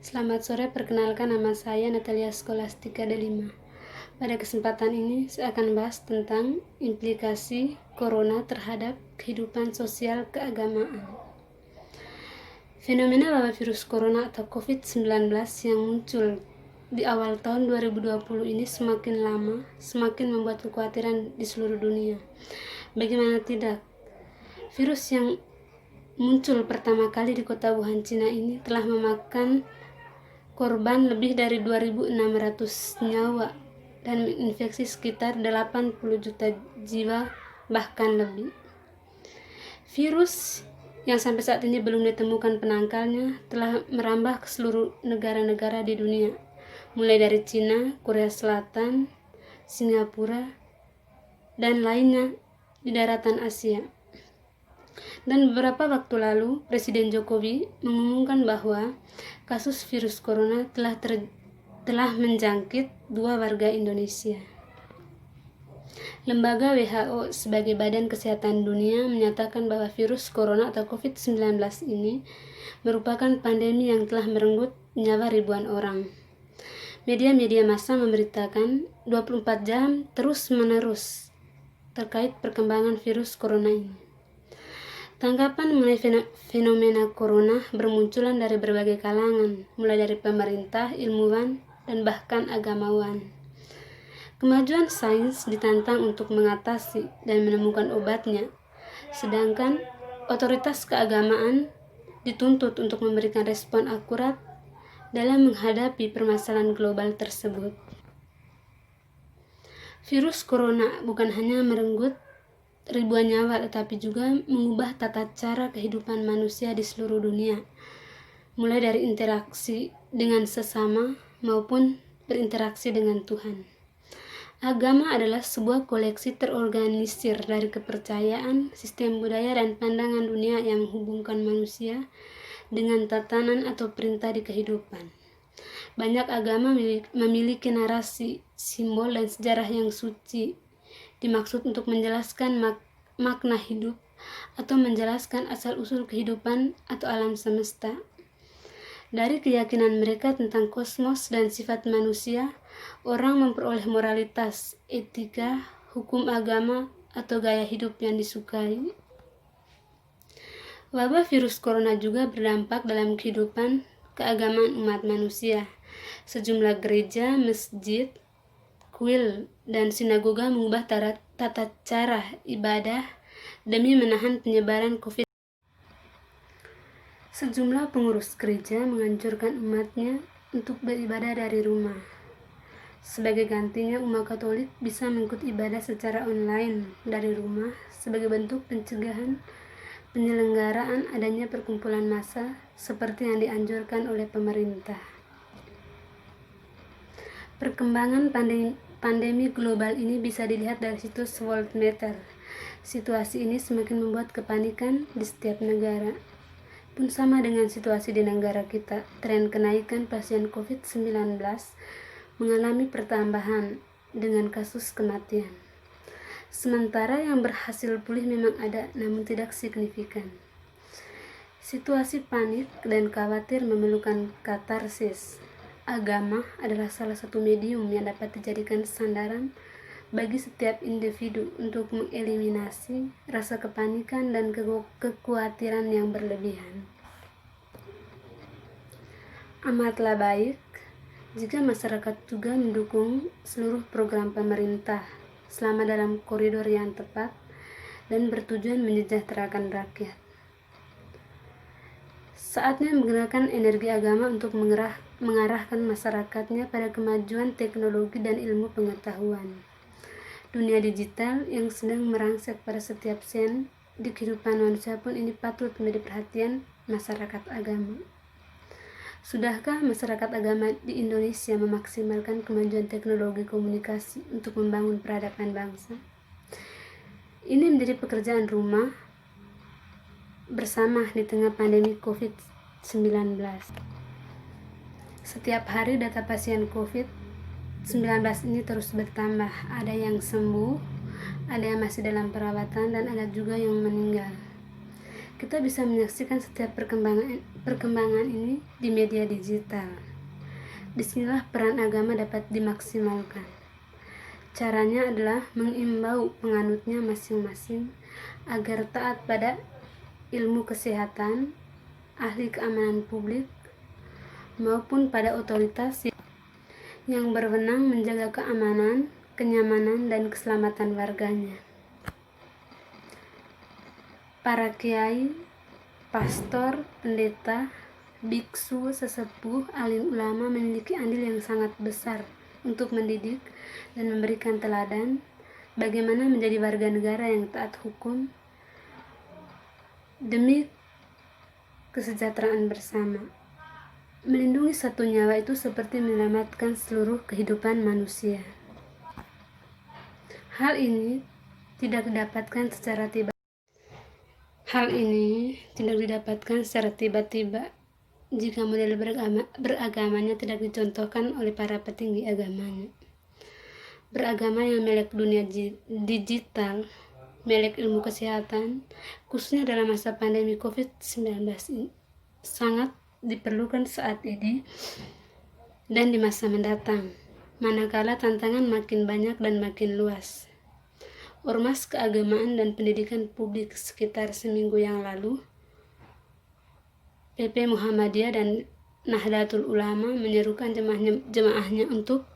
Selamat sore, perkenalkan nama saya Natalia Scholastica Delima. Pada kesempatan ini, saya akan bahas tentang implikasi corona terhadap kehidupan sosial keagamaan. Fenomena wabah virus corona atau COVID-19 yang muncul di awal tahun 2020 ini semakin lama, semakin membuat kekhawatiran di seluruh dunia. Bagaimana tidak, virus yang muncul pertama kali di kota Wuhan, Cina ini telah memakan korban lebih dari 2.600 nyawa dan menginfeksi sekitar 80 juta jiwa bahkan lebih. Virus yang sampai saat ini belum ditemukan penangkalnya telah merambah ke seluruh negara-negara di dunia, mulai dari Cina, Korea Selatan, Singapura, dan lainnya di daratan Asia. Dan beberapa waktu lalu, Presiden Jokowi mengumumkan bahwa kasus virus corona telah menjangkit 2 warga Indonesia. Lembaga WHO sebagai Badan Kesehatan Dunia menyatakan bahwa virus corona atau COVID-19 ini merupakan pandemi yang telah merenggut nyawa ribuan orang. Media-media massa memberitakan 24 jam terus-menerus terkait perkembangan virus corona ini. Tanggapan mengenai fenomena corona bermunculan dari berbagai kalangan, mulai dari pemerintah, ilmuwan, dan bahkan agamawan. Kemajuan sains ditantang untuk mengatasi dan menemukan obatnya, sedangkan otoritas keagamaan dituntut untuk memberikan respon akurat dalam menghadapi permasalahan global tersebut. Virus corona bukan hanya merenggut ribuan nyawa, tetapi juga mengubah tata cara kehidupan manusia di seluruh dunia, mulai dari interaksi dengan sesama maupun berinteraksi dengan Tuhan. Agama adalah sebuah koleksi terorganisir dari kepercayaan, sistem budaya, dan pandangan dunia yang menghubungkan manusia dengan tatanan atau perintah di kehidupan. Banyak agama memiliki narasi, simbol, dan sejarah yang suci, dimaksud untuk menjelaskan makna hidup atau menjelaskan asal-usul kehidupan atau alam semesta. Dari keyakinan mereka tentang kosmos dan sifat manusia, orang memperoleh moralitas, etika, hukum agama, atau gaya hidup yang disukai. Wabah virus corona juga berdampak dalam kehidupan keagamaan umat manusia. Sejumlah gereja, masjid, kuil, dan sinagoga mengubah tata cara ibadah demi menahan penyebaran COVID. Sejumlah pengurus gereja menganjurkan umatnya untuk beribadah dari rumah. Sebagai gantinya, umat Katolik bisa mengikuti ibadah secara online dari rumah sebagai bentuk pencegahan penyelenggaraan adanya perkumpulan massa seperti yang dianjurkan oleh pemerintah. Perkembangan pandemi global ini bisa dilihat dari situs Worldmeter. Situasi ini semakin membuat kepanikan di setiap negara. Pun sama dengan situasi di negara kita, tren kenaikan pasien COVID-19 mengalami pertambahan dengan kasus kematian. Sementara yang berhasil pulih memang ada, namun tidak signifikan. Situasi panik dan khawatir memerlukan katarsis. Agama adalah salah satu medium yang dapat dijadikan sandaran bagi setiap individu untuk mengeliminasi rasa kepanikan dan kekhawatiran yang berlebihan. Amatlah baik jika masyarakat juga mendukung seluruh program pemerintah selama dalam koridor yang tepat dan bertujuan menyejahterakan rakyat. Saatnya menggunakan energi agama untuk mengarahkan masyarakatnya pada kemajuan teknologi dan ilmu pengetahuan. Dunia digital yang sedang merangsek pada setiap sen di kehidupan manusia pun ini patut menjadi perhatian masyarakat agama. Sudahkah masyarakat agama di Indonesia memaksimalkan kemajuan teknologi komunikasi untuk membangun peradaban bangsa? Ini menjadi pekerjaan rumah bersama di tengah pandemi COVID-19. Setiap hari data pasien COVID-19 ini terus bertambah. Ada yang sembuh, ada yang masih dalam perawatan, dan ada juga yang meninggal. Kita bisa menyaksikan setiap perkembangan ini di media digital. Disinilah peran agama dapat dimaksimalkan. Caranya adalah mengimbau penganutnya masing-masing agar taat pada ilmu kesehatan, ahli keamanan publik, maupun pada otoritas yang berwenang menjaga keamanan, kenyamanan, dan keselamatan warganya. Para kiai, pastor, pendeta, biksu, sesepuh, alim ulama memiliki andil yang sangat besar untuk mendidik dan memberikan teladan bagaimana menjadi warga negara yang taat hukum demi kesejahteraan bersama. Melindungi satu nyawa itu seperti menyelamatkan seluruh kehidupan manusia. Hal ini tidak didapatkan secara tiba-tiba jika model beragamanya tidak dicontohkan oleh para petinggi agamanya. Beragama yang melek dunia digital, melek ilmu kesehatan, khususnya dalam masa pandemi COVID-19 ini, sangat diperlukan saat ini dan di masa mendatang, manakala tantangan makin banyak dan makin luas. Ormas keagamaan dan pendidikan publik sekitar seminggu yang lalu, PP Muhammadiyah dan Nahdlatul Ulama menyerukan jemaahnya untuk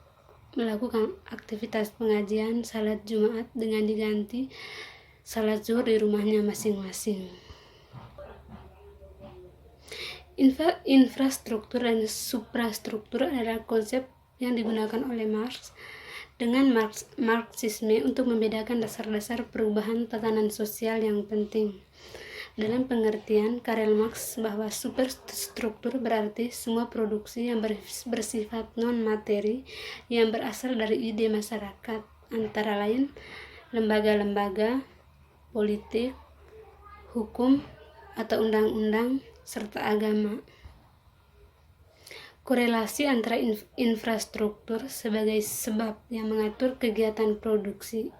melakukan aktivitas pengajian salat Jumat dengan diganti salat zuhur di rumahnya masing-masing. Infrastruktur dan suprastruktur adalah konsep yang digunakan oleh Marx dengan Marxisme untuk membedakan dasar-dasar perubahan tatanan sosial yang penting. Dalam pengertian Karl Marx bahwa superstruktur berarti semua produksi yang bersifat non-materi yang berasal dari ide masyarakat, antara lain lembaga-lembaga, politik, hukum, atau undang-undang, serta agama. Korelasi antara infrastruktur sebagai sebab yang mengatur kegiatan produksi,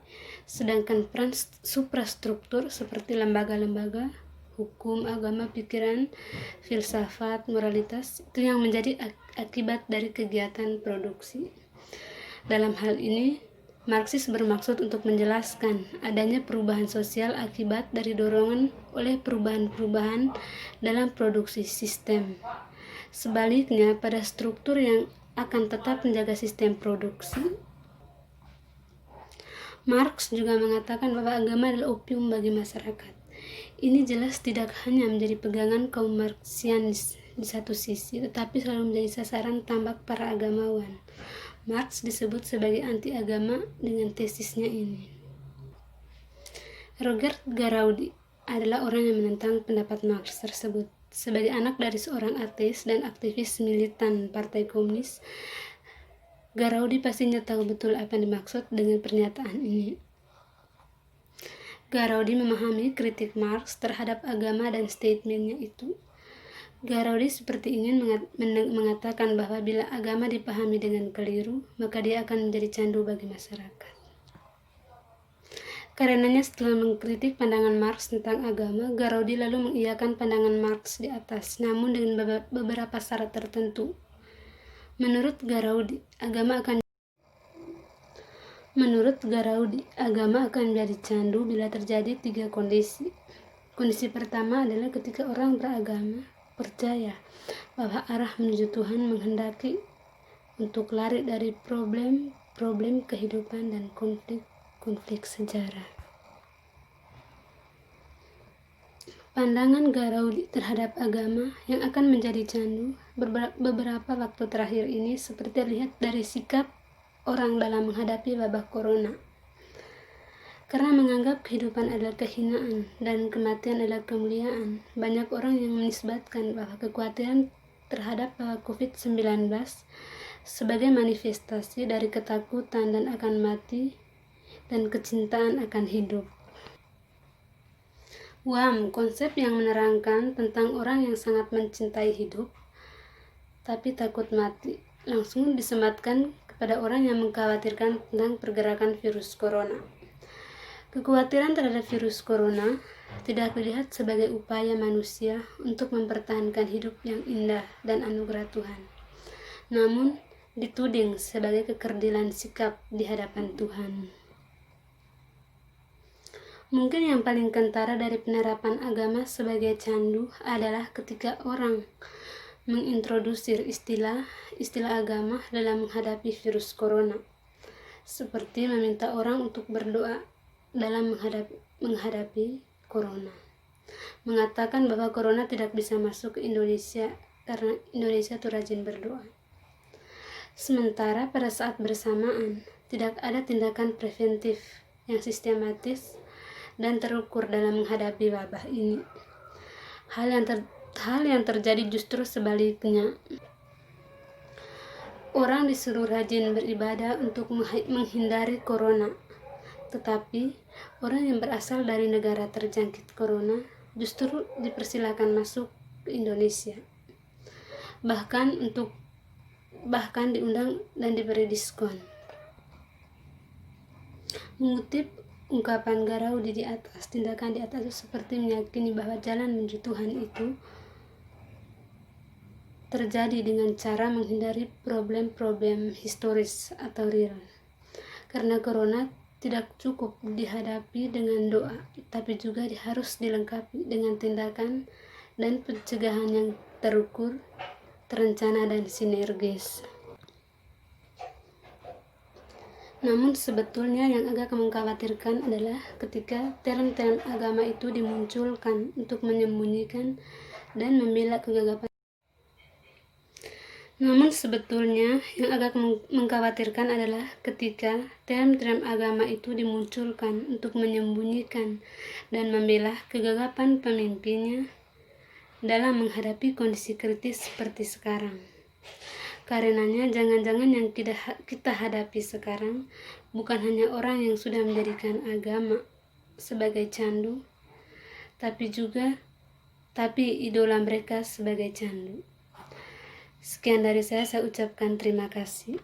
sedangkan peran suprastruktur seperti lembaga-lembaga, hukum, agama, pikiran, filsafat, moralitas itu yang menjadi akibat dari kegiatan produksi. Dalam hal ini, Marxis bermaksud untuk menjelaskan adanya perubahan sosial akibat dari dorongan oleh perubahan-perubahan dalam produksi sistem. Sebaliknya, pada struktur yang akan tetap menjaga sistem produksi. Marx juga mengatakan bahwa agama adalah opium bagi masyarakat. Ini jelas tidak hanya menjadi pegangan kaum Marxianis di satu sisi, tetapi selalu menjadi sasaran tambak para agamawan. Marx disebut sebagai anti-agama dengan tesisnya ini. Roger Garaudi adalah orang yang menentang pendapat Marx tersebut. Sebagai anak dari seorang ateis dan aktivis militan Partai Komunis, Garaudi pastinya tahu betul apa yang dimaksud dengan pernyataan ini. Garaudi memahami kritik Marx terhadap agama dan statementnya itu. Garaudi seperti ingin mengatakan bahwa bila agama dipahami dengan keliru, maka dia akan menjadi candu bagi masyarakat. Karenanya setelah mengkritik pandangan Marx tentang agama, Garaudi lalu mengiyakan pandangan Marx di atas, namun dengan beberapa syarat tertentu. Menurut Garaudi, agama akan menjadi candu bila terjadi 3 kondisi. Kondisi pertama adalah ketika orang beragama percaya bahwa arah menuju Tuhan menghendaki untuk lari dari problem kehidupan dan konflik sejarah. Pandangan Garaudi terhadap agama yang akan menjadi candu beberapa waktu terakhir ini seperti terlihat dari sikap orang dalam menghadapi wabah corona. Karena menganggap kehidupan adalah kehinaan dan kematian adalah kemuliaan, banyak orang yang menisbatkan bahwa kekhawatiran terhadap COVID-19 sebagai manifestasi dari ketakutan dan akan mati dan kecintaan akan hidup. Konsep yang menerangkan tentang orang yang sangat mencintai hidup tapi takut mati langsung disematkan kepada orang yang mengkhawatirkan tentang pergerakan virus corona. Kekhawatiran terhadap virus corona tidak dilihat sebagai upaya manusia untuk mempertahankan hidup yang indah dan anugerah Tuhan, namun dituding sebagai kekerdilan sikap di hadapan Tuhan. Mungkin yang paling kentara dari penerapan agama sebagai candu adalah ketika orang mengintrodusir istilah agama dalam menghadapi virus corona, seperti meminta orang untuk berdoa dalam menghadapi corona, mengatakan bahwa corona tidak bisa masuk ke Indonesia karena Indonesia itu rajin berdoa. Sementara pada saat bersamaan tidak ada tindakan preventif yang sistematis dan terukur dalam menghadapi wabah ini. Hal yang terjadi justru sebaliknya. Orang disuruh rajin beribadah untuk menghindari corona, tetapi orang yang berasal dari negara terjangkit corona justru dipersilakan masuk ke Indonesia. Bahkan diundang dan diberi diskon. Mengutip ungkapan Garaudi di atas, tindakan di atas itu seperti meyakini bahwa jalan menuju Tuhan itu terjadi dengan cara menghindari problem-problem historis atau real. Karena corona tidak cukup dihadapi dengan doa, tapi juga harus dilengkapi dengan tindakan dan pencegahan yang terukur, terencana, dan sinergis. Namun sebetulnya yang agak mengkhawatirkan adalah ketika term-term agama itu dimunculkan untuk menyembunyikan dan membela kegagapan. Namun sebetulnya yang agak mengkhawatirkan adalah ketika term-term agama itu dimunculkan untuk menyembunyikan dan membela kegagapan pemimpinnya dalam menghadapi kondisi kritis seperti sekarang. Karenanya jangan-jangan yang kita hadapi sekarang bukan hanya orang yang sudah menjadikan agama sebagai candu, tapi idola mereka sebagai candu. Sekian dari saya ucapkan terima kasih.